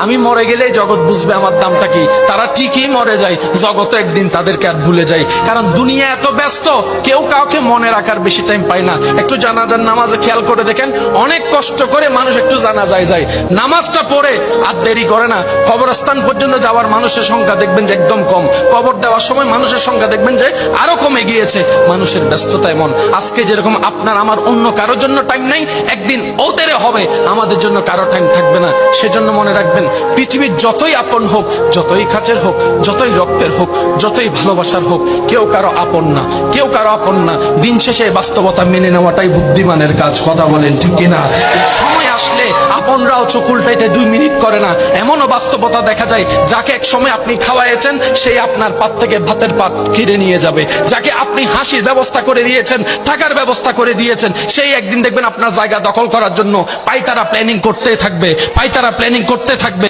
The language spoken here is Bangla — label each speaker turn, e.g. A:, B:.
A: আমি মরে গেলেই জগৎ বুঝবে আমার দামটা কি। তারা ঠিকই মরে যায়, জগৎ একদিন তাদেরকে আর ভুলে যায়। কারণ দুনিয়া এত ব্যস্ত, কেউ কাউকে মনে রাখার বেশি টাইম পায় না। একটু জানাজার নামাজে খেয়াল করে দেখেন, অনেক কষ্ট করে মানুষ একটু জানাজায় যায়, নামাজটা পড়ে আর দেরি করে না। কবরস্থান পর্যন্ত যাওয়ার মানুষের সংখ্যা দেখবেন যে একদম কম, কবর দেওয়ার সময় মানুষের সংখ্যা দেখবেন যে আরো কমে গিয়েছে। মানুষের ব্যস্ততা এমন, আজকে যেরকম আপনার আমার অন্য কারোর জন্য টাইম নাই, একদিন ওদের হবে আমাদের জন্য কারো টাইম থাকবে না। সেজন্য মনে রাখবেন, পৃথিবীর যতই আপন হোক, যতই কাছের হোক, যতই রক্তের হোক, যতই ভালোবাসার হোক, কেউ কারো আপন না, কেউ কারো আপন না। দিন শেষে বাস্তবতা মেনে নেওয়াটাই বুদ্ধিমানের কাজ। কথা বলেন ঠিক কিনা? সময় আসলে আপনরাও চোখ উল্টাইতে 2 মিনিট করে না। এমনও বাস্তবতা দেখা যায়, যাকে এক সময় আপনি খাওয়াইছেন সেই আপনার পাত থেকে ভাতের পাত কিনে নিয়ে যাবে। যাকে আপনি হাসির ব্যবস্থা করে দিয়েছেন, থাকার ব্যবস্থা করে দিয়েছেন, সেই একদিন দেখবেন আপনার জায়গা দখল করার জন্য পাইতারা প্ল্যানিং করতে থাকবে, পাইতারা প্ল্যানিং করতে থাকবে।